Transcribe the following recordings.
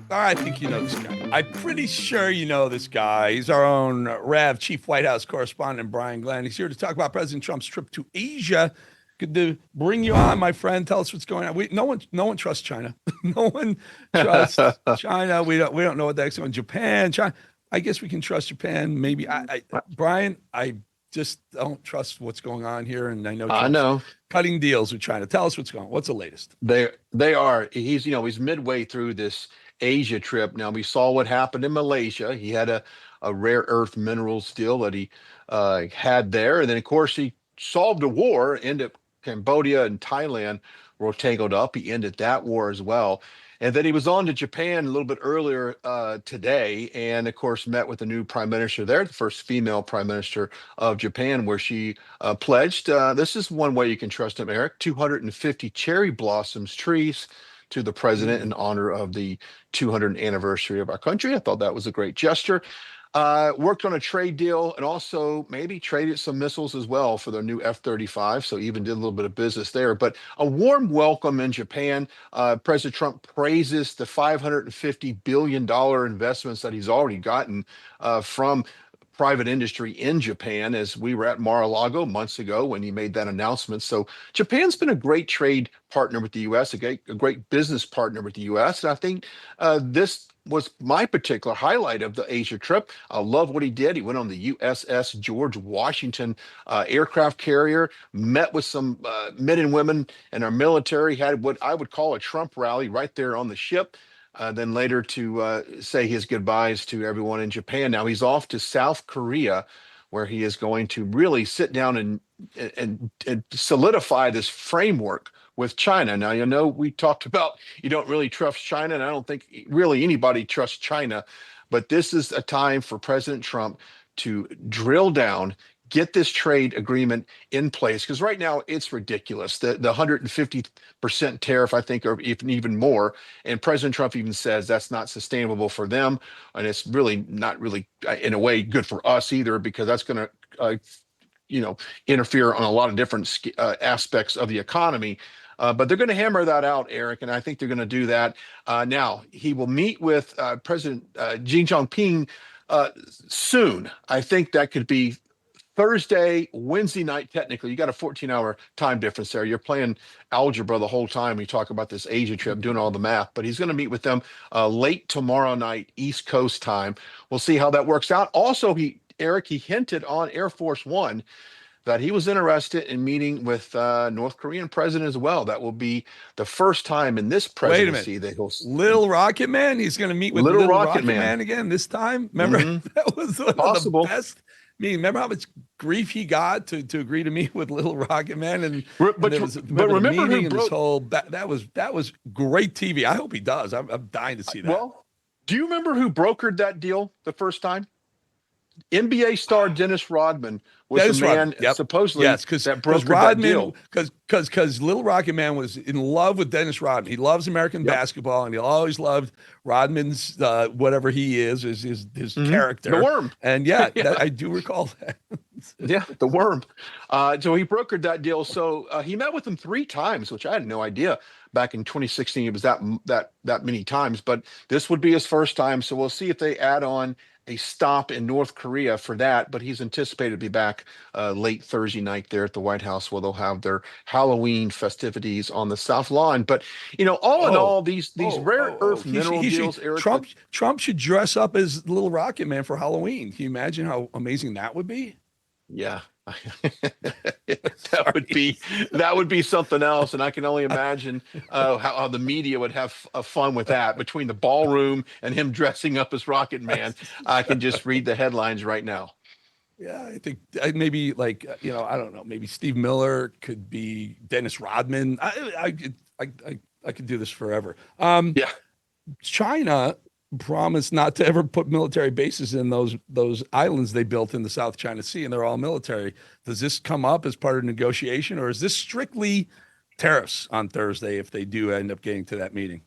I think you know this guy. I'm pretty sure you know this guy. He's our own Rev, Chief White House Correspondent Brian Glenn. He's here to talk about President Trump's trip to Asia. Good to bring you on, my friend. Tell us what's going on. No one trusts China. No one trusts China. We don't know what the heck's going on. Japan, China. I guess we can trust Japan. Maybe Brian, I just don't trust what's going on here. And I know I Trump's know cutting deals with China. Tell us what's going on. What's the latest? they are. He's midway through this Asia trip. Now we saw what happened in Malaysia. He had a rare earth minerals deal that he had there, and then of course he solved a war. Ended Cambodia and Thailand were tangled up. He ended that war as well. And then he was on to Japan a little bit earlier today, and of course met with the new prime minister there, the first female prime minister of Japan, where she pledged. This is one way you can trust him, Eric. 250 cherry blossoms trees to the president in Mm. honor of the 200th anniversary of our country. I thought that was a great gesture. Worked on a trade deal and also maybe traded some missiles as well for their new F-35. So even did a little bit of business there. But a warm welcome in Japan. President Trump praises the $550 billion investments that he's already gotten from private industry in Japan, as we were at Mar-a-Lago months ago when he made that announcement. So Japan's been a great trade partner with the U.S., a great business partner with the U.S. And I think this was my particular highlight of the Asia trip. I love what he did. He went on the USS George Washington aircraft carrier, met with some men and women in our military, had what I would call a Trump rally right there on the ship. Then later to say his goodbyes to everyone in Japan. Now he's off to South Korea, where he is going to really sit down and solidify this framework with China. Now, we talked about you don't really trust China, and I don't think really anybody trusts China, but this is a time for President Trump to drill down, get this trade agreement in place, because right now it's ridiculous. The 150% tariff, I think, or even more. And President Trump even says that's not sustainable for them. And it's really not really, in a way, good for us either, because that's going to, you know, interfere on a lot of different aspects of the economy. But they're going to hammer that out, Eric, and I think they're going to do that. Now, he will meet with President Xi Jinping soon. I think that could be Thursday, Wednesday night, technically. You got a 14-hour time difference there. You're playing algebra the whole time. We talk about this Asia trip, doing all the math, but he's going to meet with them late tomorrow night, East Coast time. We'll see how that works out. Also, Eric, he hinted on Air Force One that he was interested in meeting with North Korean president as well. That will be the first time in this Wait a minute. presidency that he'll Little Rocket Man. He's going to meet with Little Little Rocket Rocket Man. Man again this time. Remember, that was one of the Possible. best. I mean, remember how much grief he got to agree to meet with Little Rocket Man, and But there was but remember the remember meeting who and this broke? whole that was great TV. I hope he does. I'm dying to see that. Well, do you remember who brokered that deal the first time? NBA star Dennis Rodman was the Dennis Rodman. man Yep. supposedly Yes, because that brokered that Rodman, deal. because Little Rocket Man was in love with Dennis Rodman. He loves American Yep. basketball, and he always loved Rodman's whatever he is his The character. worm. And yeah, Yeah. I do recall that. Yeah, the worm. So he brokered that deal. So he met with him 3 times, which I had no idea back in 2016 it was that many times. But this would be his first time. So we'll see if they add on a stop in North Korea for that. But he's anticipated to be back late Thursday night there at the White House, where they'll have their Halloween festivities on the South Lawn. But all in Oh, all, these rare earth mineral he should deals, Eric. Trump should dress up as Little Rocket Man for Halloween. Can you imagine how amazing that would be? Yeah. That would Sorry. be that would be something else, and I can only imagine how the media would have fun with that between the ballroom and him dressing up as Rocket Man. I can just read the headlines right now. Yeah, I think maybe like I don't know, maybe Steve Miller could be Dennis Rodman. I could do this forever. Yeah. China promised not to ever put military bases in those islands they built in the South China Sea, and they're all military. Does this come up as part of negotiation, or is this strictly tariffs on Thursday if they do end up getting to that meeting?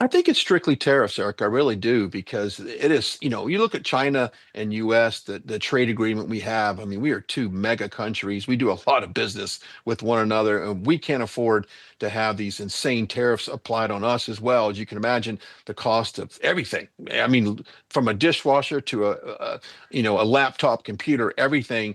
I think it's strictly tariffs, Eric. I really do, because it is, you look at China and US, the trade agreement we have. I mean, we are two mega countries. We do a lot of business with one another, and we can't afford to have these insane tariffs applied on us as well. As you can imagine, the cost of everything. I mean, from a dishwasher to a laptop computer, everything,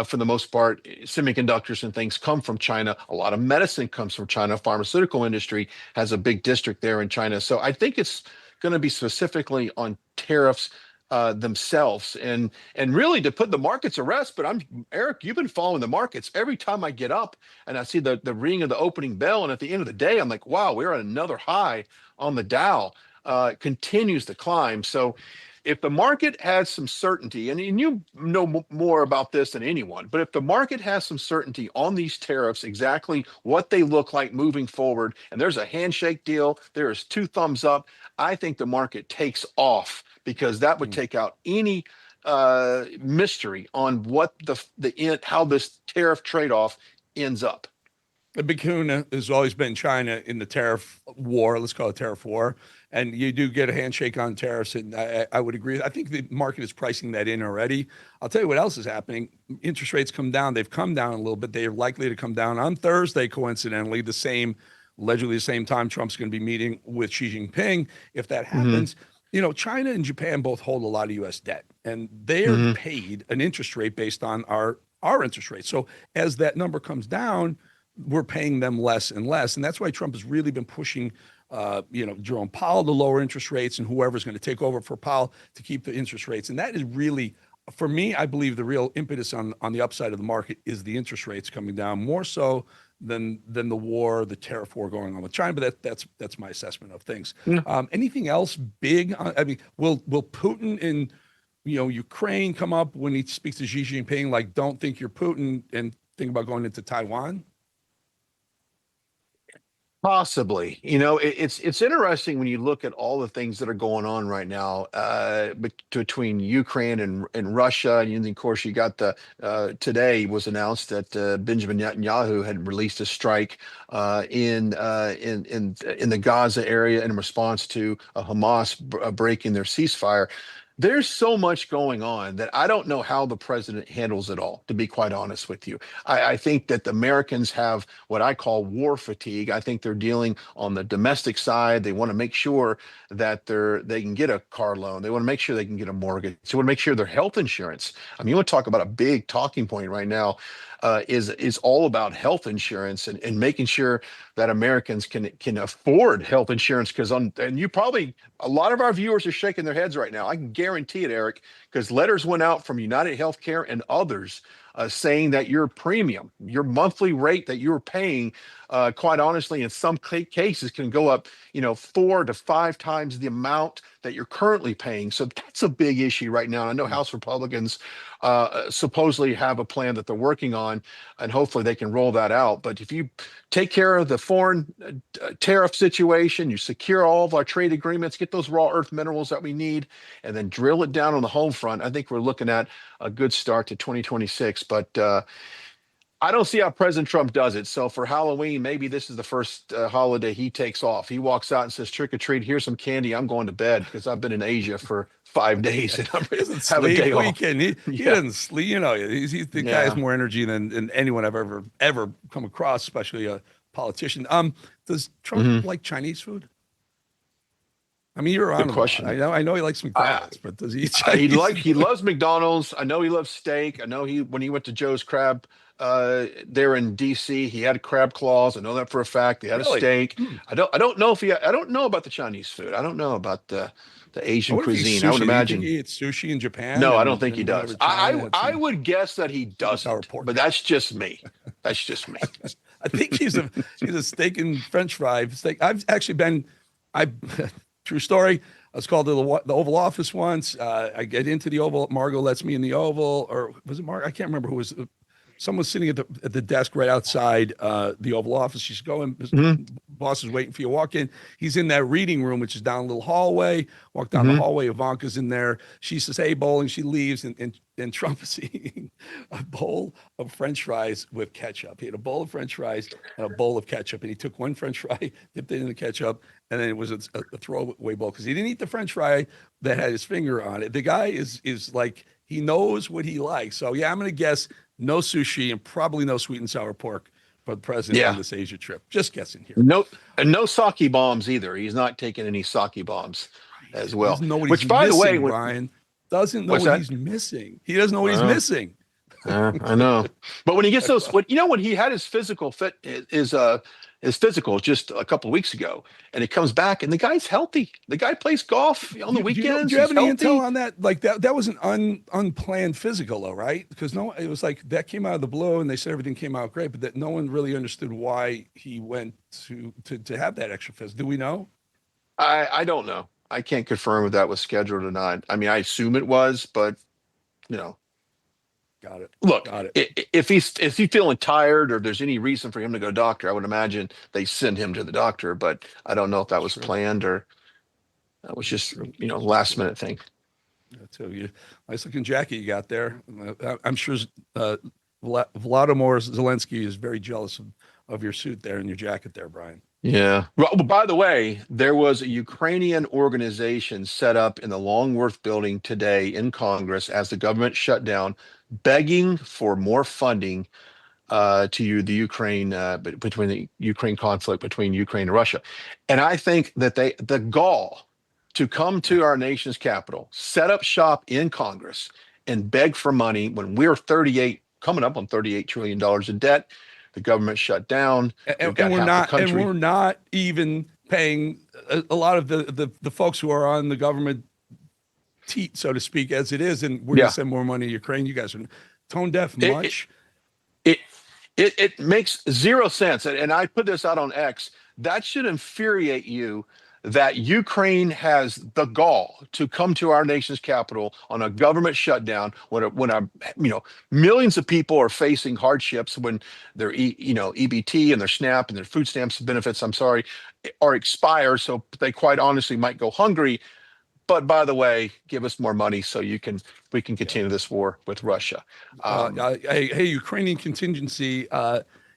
for the most part, semiconductors and things come from China. A lot of medicine comes from China. Pharmaceutical industry has a big district there in China. So I think it's going to be specifically on tariffs themselves, and really to put the markets at rest. But Eric, you've been following the markets. Every time I get up and I see the ring of the opening bell, and at the end of the day, I'm like, wow, we're at another high on the Dow. It continues to climb. So if the market has some certainty, and you know more about this than anyone, but if the market has some certainty on these tariffs, exactly what they look like moving forward, and there's a handshake deal, there is two thumbs up, I think the market takes off, because that would take out any mystery on what the end, how this tariff trade-off ends up. The big kahuna has always been China in the tariff war. Let's call it tariff war. And you do get a handshake on tariffs, and I would agree. I think the market is pricing that in already. I'll tell you what else is happening. Interest rates come down. They've come down a little bit. They are likely to come down on Thursday, coincidentally, allegedly the same time Trump's going to be meeting with Xi Jinping. If that happens, China and Japan both hold a lot of U.S. debt, and they're paid an interest rate based on our interest rate. So as that number comes down, we're paying them less and less. And that's why Trump has really been pushing, Jerome Powell to lower interest rates, and whoever's going to take over for Powell to keep the interest rates. And that is really, for me, I believe the real impetus on the upside of the market is the interest rates coming down, more so than the tariff war going on with China. But that's my assessment of things. Anything else big? I mean, will Putin in Ukraine come up when he speaks to Xi Jinping? Like, don't think you're Putin, and think about going into Taiwan. Possibly. It's interesting when you look at all the things that are going on right now, between Ukraine and Russia. And of course, you got today was announced that Benjamin Netanyahu had released a strike in the Gaza area in response to Hamas breaking their ceasefire. There's so much going on that I don't know how the president handles it all, to be quite honest with you. I think that the Americans have what I call war fatigue. I think they're dealing on the domestic side. They want to make sure that they can get a car loan. They want to make sure they can get a mortgage. They want to make sure their health insurance. I mean, you want to talk about a big talking point right now, is all about health insurance, and making sure that Americans can afford health insurance. And a lot of our viewers are shaking their heads right now. I can guarantee it, Eric, because letters went out from United Healthcare and others saying that your premium, your monthly rate that you're paying, quite honestly, in some cases can go up, 4 to 5 times the amount that you're currently paying. So that's a big issue right now. I know House Republicans supposedly have a plan that they're working on, and hopefully they can roll that out. But if you take care of the foreign tariff situation, you secure all of our trade agreements, get those raw earth minerals that we need, and then drill it down on the home front, I think we're looking at a good start to 2026. But I don't see how President Trump does it. So for Halloween, maybe this is the first holiday he takes off. He walks out and says, "Trick or treat, here's some candy. I'm going to bed because I've been in Asia for 5 days and I'm ready to have a day off." He doesn't sleep. The guy has more energy than anyone I've ever come across, especially a politician. Does Trump like Chinese food? I mean, you're on. Good question. I know he likes McDonald's, but does he eat Chinese? He loves McDonald's. I know he loves steak. I know when he went to Joe's Crab there in DC, he had crab claws. I know that for a fact. He had a steak. I don't know I don't know about the Chinese food. I don't know about the Asian cuisine. I would imagine he eats sushi in Japan. No, I don't think he does. I would guess that he doesn't, but that's just me. That's just me. I think he's a steak and French fry steak. True story. I was called to the Oval Office once. I get into the Oval. Margot lets me in the Oval, or was it Margot? I can't remember who was someone's sitting at the desk right outside the Oval Office. She's going, boss is waiting for you to walk in. He's in that reading room, which is down a little hallway. Walk down the hallway. Ivanka's in there. She says, "Hey, Bolling." She leaves, and Trump is eating a bowl of French fries with ketchup. He had a bowl of French fries and a bowl of ketchup, and he took one French fry, dipped it in the ketchup, and then it was a throwaway bowl because he didn't eat the French fry that had his finger on it. The guy is like, he knows what he likes. So yeah, I'm gonna guess no sushi and probably no sweet and sour pork for the president on this Asia trip. Just guessing here. No, and no sake bombs either. He's not taking any sake bombs as well. Doesn't know what Which, he's by missing, the way, Brian doesn't know what's what that? he's missing. He doesn't know what he's missing. I know, but when he gets those, when he had his physical his physical just a couple of weeks ago, and he comes back, and the guy's healthy. The guy plays golf on the weekends. Do you have He's any healthy. intel on that? Like that was an unplanned physical, though, right? Because it was like that came out of the blue, and they said everything came out great, but that no one really understood why he went to have that extra physical. Do we know? I don't know. I can't confirm if that was scheduled or not. I mean, I assume it was, but you know. Got it. Look, Got it. if he's feeling tired or if there's any reason for him to go to doctor, I would imagine they send him to the doctor. But I don't know if that was planned or that was just last minute thing. So nice looking jacket you got there. I'm sure Vladimir Zelensky is very jealous of your suit there and your jacket there, Brian. Yeah. Well, by the way, there was a Ukrainian organization set up in the Longworth building today in Congress as the government shut down, begging for more funding to the Ukraine between the Ukraine conflict between Ukraine and Russia. And I think that the gall to come to our nation's capital, set up shop in Congress, and beg for money when we're coming up on $38 trillion in debt. The government shut down, and we're not even paying a lot of the folks who are on the government teat, so to speak, as it is, and we're going to send more money to Ukraine. You guys are tone deaf much. It makes zero sense, and I put this out on X. That should infuriate you that Ukraine has the gall to come to our nation's capital on a government shutdown when millions of people are facing hardships when their EBT and their SNAP and their food stamps benefits, are expired, so they quite honestly might go hungry. But by the way, give us more money so we can continue this war with Russia. Hey, Ukrainian contingency.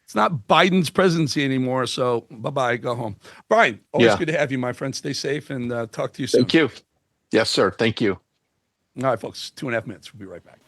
It's not Biden's presidency anymore, so bye-bye, go home. Brian, always good to have you, my friend. Stay safe and talk to you soon. Thank you. Yes, sir. Thank you. All right, folks, 2.5 minutes. We'll be right back.